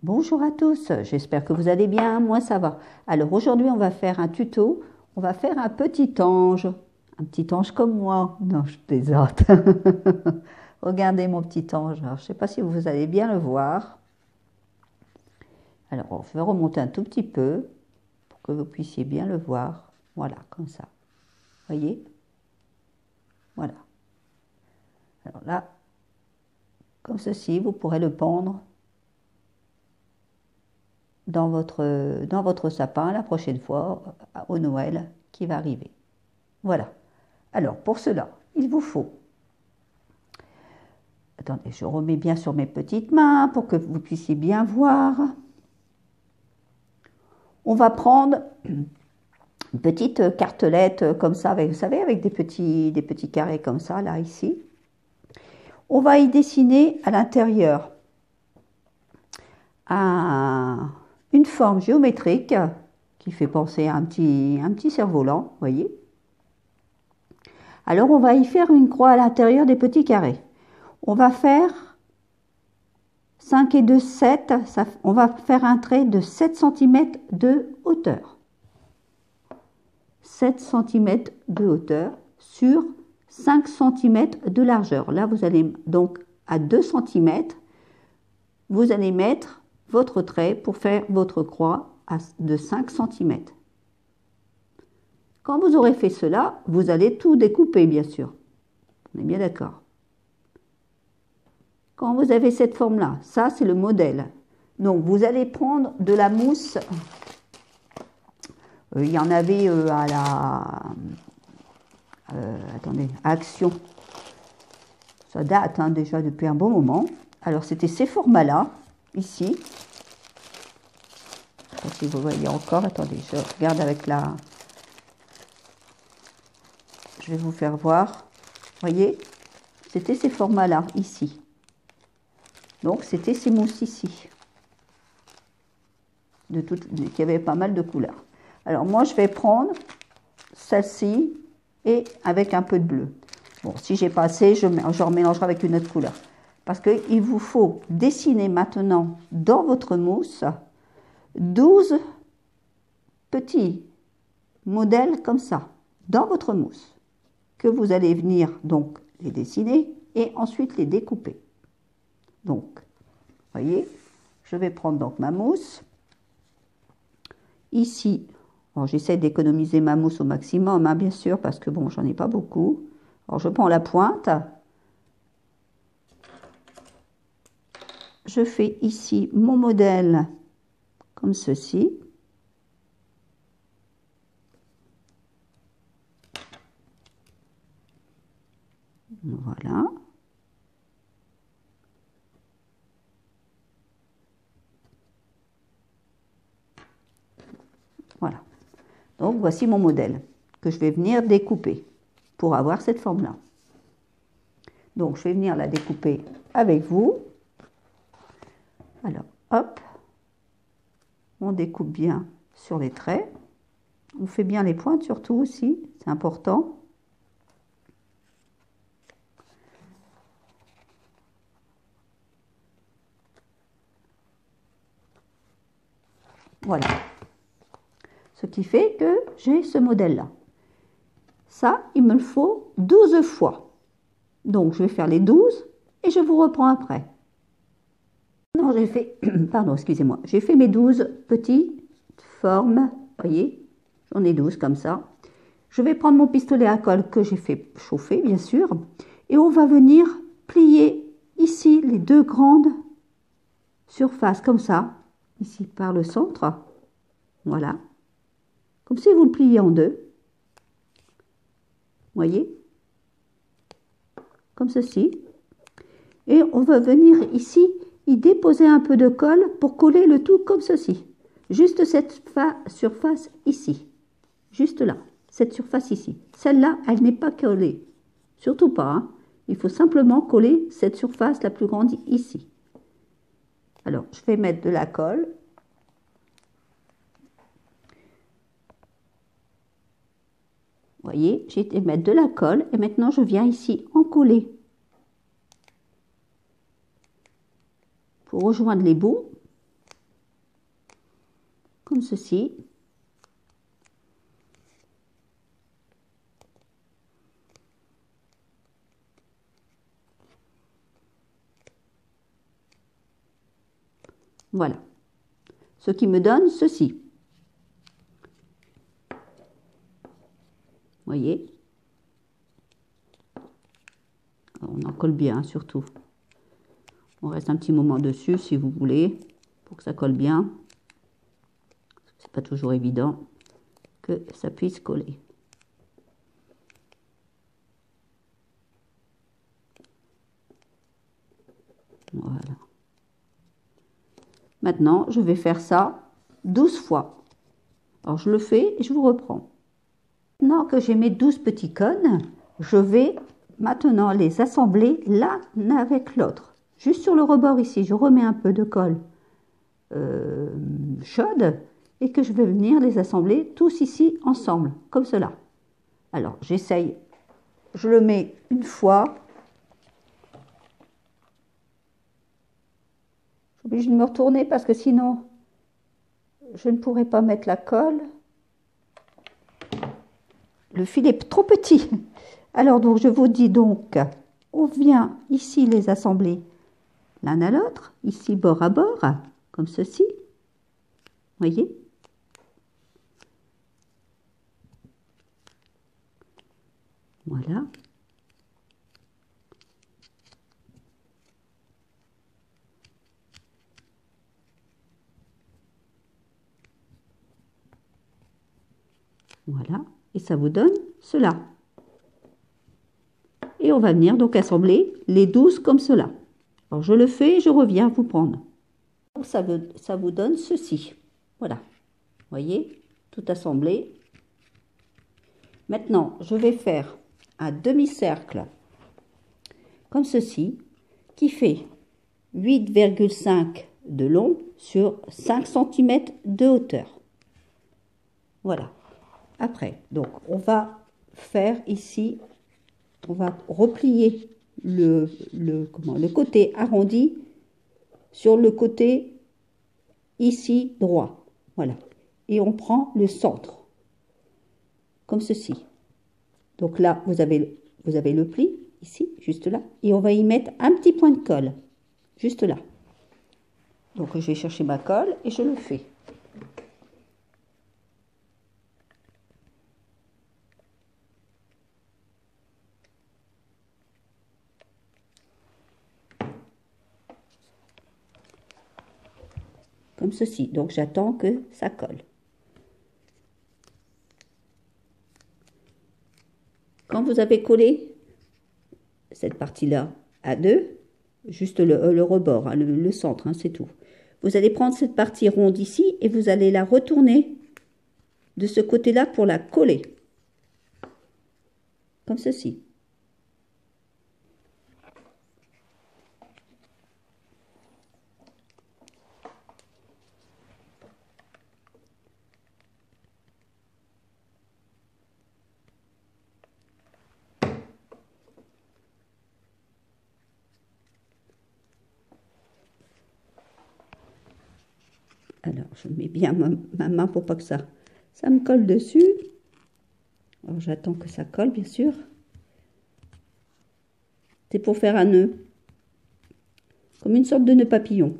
Bonjour à tous, j'espère que vous allez bien, moi ça va. Alors aujourd'hui on va faire un tuto, on va faire un petit ange comme moi. Non, je plaisante. Regardez mon petit ange, alors, je ne sais pas si vous allez bien le voir. Alors on va remonter un tout petit peu pour que vous puissiez bien le voir. Voilà, comme ça. Voyez? Voilà. Alors là, comme ceci, vous pourrez le pendre dans votre sapin la prochaine fois, au Noël qui va arriver. Voilà. Alors, pour cela, il vous faut... Attendez, je remets bien sur mes petites mains pour que vous puissiez bien voir. On va prendre une petite cartelette comme ça, avec, vous savez, avec des petits carrés comme ça, là, ici. On va y dessiner à l'intérieur une forme géométrique qui fait penser à un petit cerf-volant, vous voyez. Alors, on va y faire une croix à l'intérieur des petits carrés. On va faire 5 et 2, 7. On va faire un trait de 7 cm de hauteur. 7 cm de hauteur sur 5 cm de largeur. Là, vous allez donc à 2 cm, vous allez mettre votre trait pour faire votre croix de 5 cm. Quand vous aurez fait cela, vous allez tout découper, bien sûr. On est bien d'accord. Quand vous avez cette forme-là, ça c'est le modèle. Donc vous allez prendre de la mousse. Il y en avait à la... attendez, à Action. Ça date déjà depuis un bon moment. Alors c'était ces formats-là, ici. Je ne sais pas si vous voyez encore. Attendez, je regarde avec la... Je vais vous faire voir. Vous voyez? C'était ces formats-là, ici. Donc, c'était ces mousses ici. Qui avaient pas mal de couleurs. Alors, moi, je vais prendre celle-ci et avec un peu de bleu. Bon, si j'ai pas assez, je remélangerai avec une autre couleur. Parce qu'il vous faut dessiner maintenant dans votre mousse 12 petits modèles comme ça, dans votre mousse, que vous allez venir donc les dessiner et ensuite les découper. Donc, vous voyez, je vais prendre donc ma mousse. Ici, bon, j'essaie d'économiser ma mousse au maximum, bien sûr, parce que bon, j'en ai pas beaucoup. Alors, je prends la pointe. Je fais ici mon modèle comme ceci. Voilà. Voilà. Donc, voici mon modèle que je vais venir découper pour avoir cette forme-là. Donc, je vais venir la découper avec vous. Alors, hop, on découpe bien sur les traits. On fait bien les pointes surtout aussi, c'est important. Voilà. Ce qui fait que j'ai ce modèle-là. Ça, il me le faut 12 fois. Donc, je vais faire les 12 et je vous reprends après. Non, j'ai fait, pardon, excusez-moi, j'ai fait mes 12 petites formes, voyez, j'en ai 12 comme ça. Je vais prendre mon pistolet à colle que j'ai fait chauffer, bien sûr, et on va venir plier ici les deux grandes surfaces, comme ça, ici par le centre, voilà, comme si vous le pliez en deux, voyez, comme ceci, et on va venir ici y déposer un peu de colle pour coller le tout comme ceci. Juste cette surface ici. Juste là. Cette surface ici. Celle-là, elle n'est pas collée. Surtout pas. Il faut simplement coller cette surface la plus grande ici. Alors, je vais mettre de la colle. Vous voyez, j'ai été mettre de la colle et maintenant je viens ici en coller. Pour rejoindre les bouts. comme ceci. Voilà. Ce qui me donne ceci. Voyez? On en colle bien, surtout. On reste un petit moment dessus, si vous voulez, pour que ça colle bien. C'est pas toujours évident que ça puisse coller. Voilà. Maintenant, je vais faire ça 12 fois. Alors, je le fais et je vous reprends. Maintenant que j'ai mes 12 petits cônes, je vais maintenant les assembler l'un avec l'autre. Juste sur le rebord ici, je remets un peu de colle chaude et que je vais venir les assembler tous ici ensemble, comme cela. Alors, j'essaye, je le mets une fois. Je suis obligée de me retourner parce que sinon, je ne pourrai pas mettre la colle. Le fil est trop petit. Alors, donc, je vous dis donc, on vient ici les assembler l'un à l'autre, ici bord à bord, comme ceci. Voyez? Voilà. Voilà. Et ça vous donne cela. Et on va venir donc assembler les 12 comme cela. Alors je le fais et je reviens vous prendre. Ça vous donne ceci. Voilà. Voyez, tout assemblé. Maintenant, je vais faire un demi-cercle comme ceci qui fait 8,5 de long sur 5 cm de hauteur. Voilà. Après, donc on va faire ici, on va replier le côté arrondi sur le côté ici droit. Voilà. Et on prend le centre, comme ceci. Donc là, vous avez le pli, ici, juste là. Et on va y mettre un petit point de colle, juste là. Donc je vais chercher ma colle et je le fais. Comme ceci. Donc j'attends que ça colle. Quand vous avez collé cette partie-là à deux, juste le rebord, hein, le centre, hein, c'est tout. Vous allez prendre cette partie ronde ici et vous allez la retourner de ce côté-là pour la coller. Comme ceci. Alors, je mets bien ma main pour pas que ça me colle dessus. Alors, j'attends que ça colle, bien sûr. C'est pour faire un nœud, comme une sorte de nœud papillon.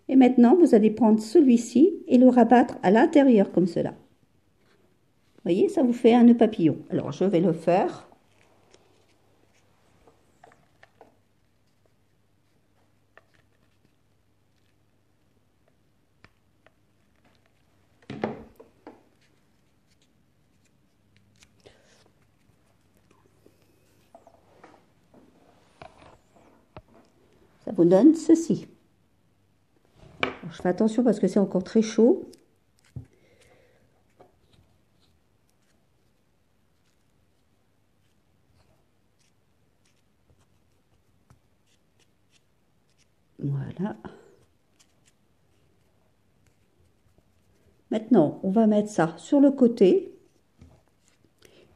Et maintenant, vous allez prendre celui-ci et le rabattre à l'intérieur, comme cela. Vous voyez, ça vous fait un nœud papillon. Alors, je vais le faire. Ça vous donne ceci. Alors, je fais attention parce que c'est encore très chaud. Voilà. Maintenant, on va mettre ça sur le côté.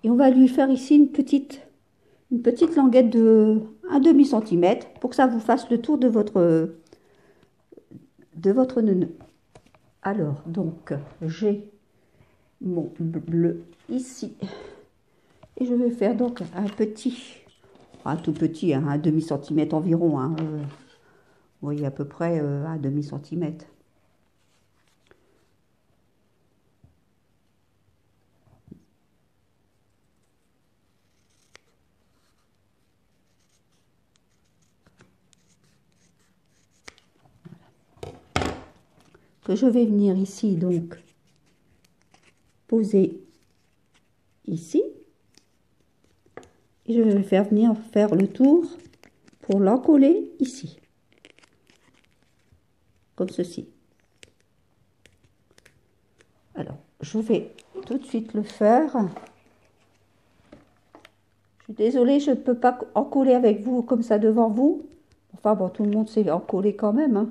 Et on va lui faire ici une petite languette de 1/2 centimètre pour que ça vous fasse le tour de votre nœud. Alors, donc, j'ai mon bleu ici. Et je vais faire donc un petit, un tout petit, hein, un demi-centimètre environ. Hein, vous voyez à peu près un demi-centimètre. Que je vais venir ici donc poser ici et je vais venir faire le tour pour l'encoller ici comme ceci. Alors je vais tout de suite le faire. Je suis désolée, je ne peux pas encoller avec vous comme ça devant vous. Enfin bon, tout le monde sait encoller quand même, hein.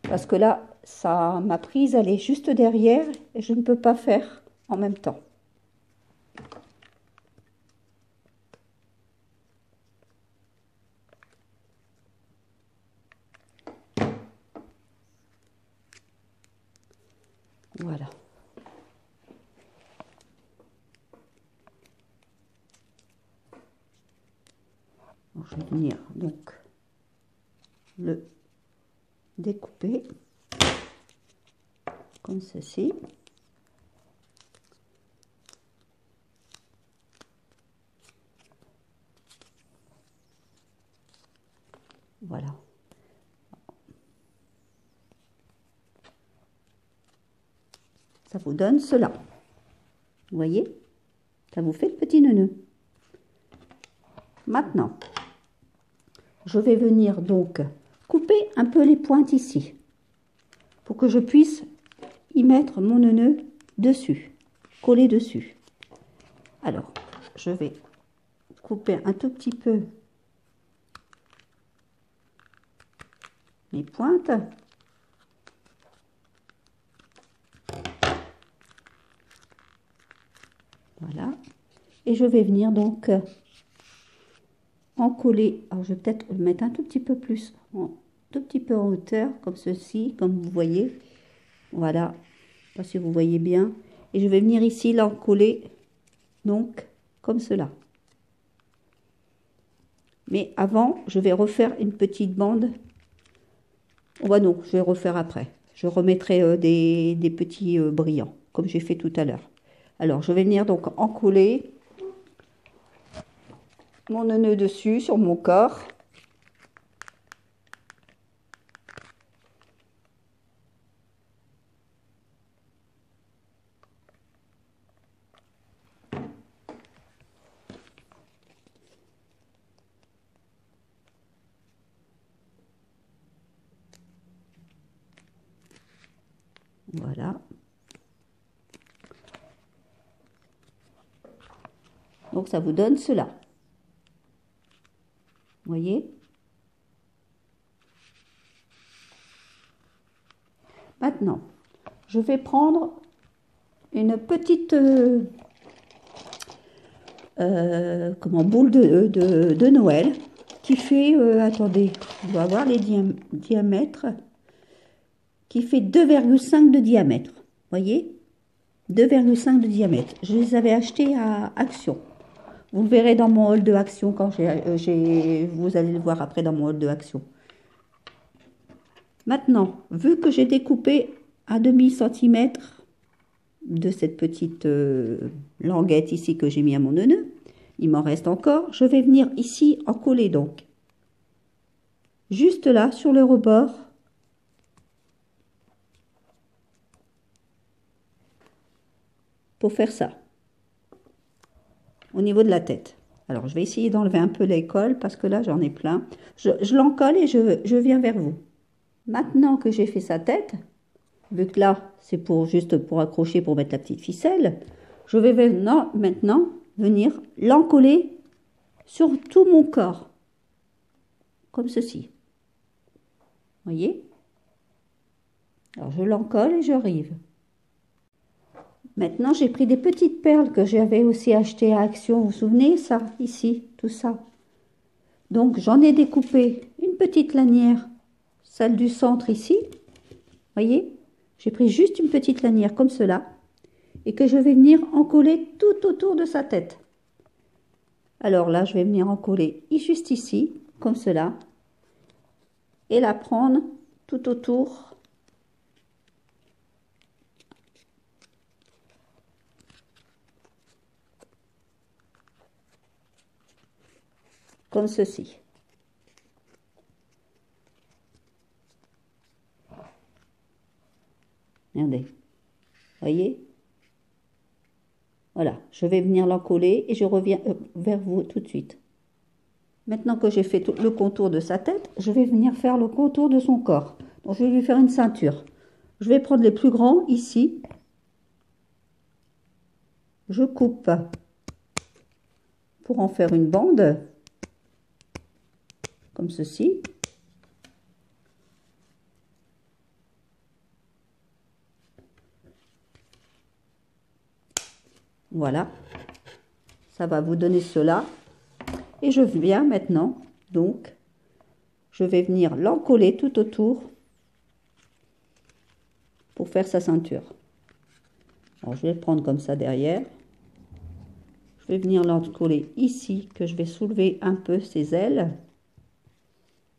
Parce que là, ça, ma prise, elle est juste derrière et je ne peux pas faire en même temps. Voilà. Donc, je vais venir donc le découper comme ceci. Voilà. Ça vous donne cela. Vous voyez? Ça vous fait le petit nœud. Maintenant, je vais venir donc couper un peu les pointes ici pour que je puisse y mettre mon nœud dessus, coller dessus. Alors, je vais couper un tout petit peu les pointes. Voilà. Et je vais venir donc en coller. Alors, je vais peut-être le mettre un tout petit peu plus, un tout petit peu en hauteur, comme ceci, comme vous voyez. Voilà. Je sais pas si vous voyez bien. Et je vais venir ici l'encoller, donc, comme cela. Mais avant, je vais refaire une petite bande. Oh bah non, je vais refaire après. Je remettrai des petits brillants, comme j'ai fait tout à l'heure. Alors, je vais venir donc encoller mon nœud dessus sur mon corps. Voilà. Donc, ça vous donne cela. Vous voyez? Maintenant, je vais prendre une petite boule de Noël qui fait, attendez, on va voir les diamètres, qui fait 2,5 de diamètre. Vous voyez? 2,5 de diamètre. Je les avais achetés à Action. Vous le verrez dans mon haul de Action quand vous allez le voir après dans mon haul de Action. Maintenant, vu que j'ai découpé un demi-centimètre de cette petite languette ici que j'ai mis à mon nœud, il m'en reste encore. Je vais venir ici en coller donc. Juste là, sur le rebord. Pour faire ça. Au niveau de la tête. Alors, je vais essayer d'enlever un peu les cols parce que là, j'en ai plein. Je l'encolle et je viens vers vous. Maintenant que j'ai fait sa tête, vu que là, c'est juste pour accrocher, pour mettre la petite ficelle, je vais maintenant venir l'encoller sur tout mon corps. Comme ceci. Vous voyez? Alors, je l'encolle et j'arrive. Maintenant, j'ai pris des petites perles que j'avais aussi achetées à Action. Vous vous souvenez, ça, ici, tout ça. Donc, j'en ai découpé une petite lanière, celle du centre ici. Voyez? j'ai pris juste une petite lanière comme cela et que je vais venir encoller tout autour de sa tête. Alors là, je vais venir encoller juste ici, comme cela, et la prendre tout autour. Comme ceci. Regardez, voyez? Voilà, je vais venir l'encoller et je reviens vers vous tout de suite. Maintenant que j'ai fait tout le contour de sa tête, je vais venir faire le contour de son corps. Donc je vais lui faire une ceinture. Je vais prendre les plus grands ici. Je coupe pour en faire une bande, comme ceci. Voilà, ça va vous donner cela. Et je viens maintenant, donc, je vais venir l'encoller tout autour pour faire sa ceinture. Alors, je vais le prendre comme ça derrière. Je vais venir l'encoller ici, que je vais soulever un peu ses ailes,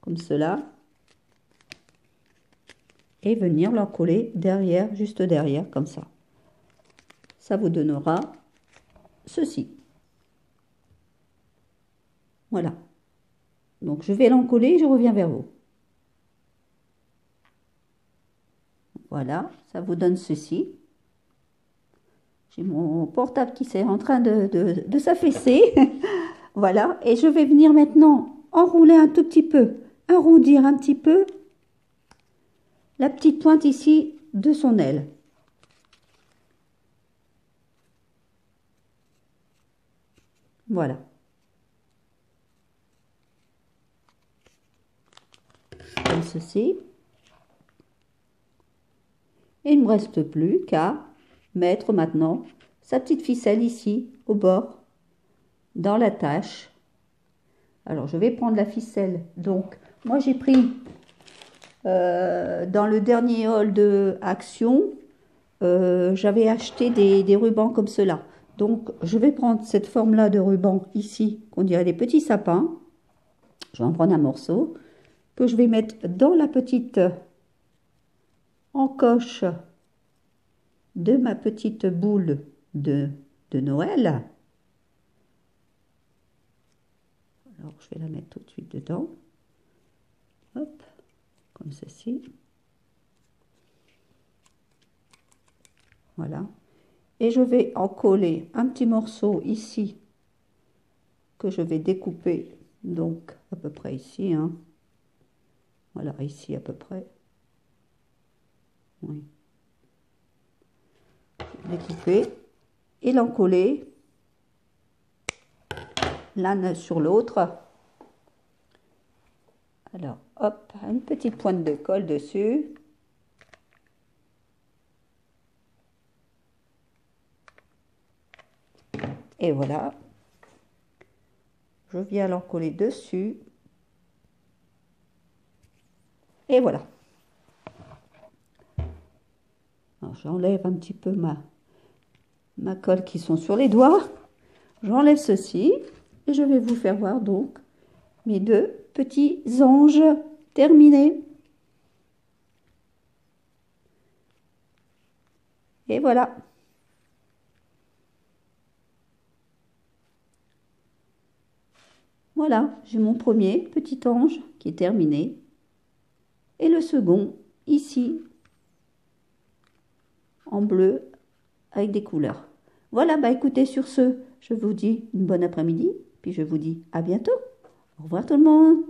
comme cela. Et venir l'encoller derrière, juste derrière, comme ça. Ça vous donnera ceci. Voilà. Donc, je vais l'encoller et je reviens vers vous. Voilà, ça vous donne ceci. J'ai mon portable qui est en train de s'affaisser. Voilà, et je vais venir maintenant enrouler un tout petit peu, arrondir un petit peu la petite pointe ici de son aile. Voilà. Comme ceci. Et il ne me reste plus qu'à mettre maintenant sa petite ficelle ici au bord dans la tâche. Alors je vais prendre la ficelle. Donc moi j'ai pris dans le dernier haul de Action, j'avais acheté des rubans comme cela. Donc je vais prendre cette forme là de ruban ici qu'on dirait des petits sapins. Je vais en prendre un morceau que je vais mettre dans la petite encoche de ma petite boule de Noël. Alors, je vais la mettre tout de suite dedans. Hop, comme ceci. Voilà. Et je vais en coller un petit morceau ici que je vais découper, donc à peu près ici. Hein. Voilà, ici à peu près. Oui. Découper et l'encoller l'un sur l'autre. Alors, hop, une petite pointe de colle dessus. Et voilà. Je viens l'encoller dessus. Et voilà. Alors, j'enlève un petit peu ma colle qui sont sur les doigts. J'enlève ceci. Et je vais vous faire voir donc mes deux petits anges terminés. Et voilà. Voilà, j'ai mon premier petit ange qui est terminé. Et le second, ici, en bleu, avec des couleurs. Voilà, bah écoutez, sur ce, je vous dis une bonne après-midi. Puis je vous dis à bientôt. Au revoir tout le monde.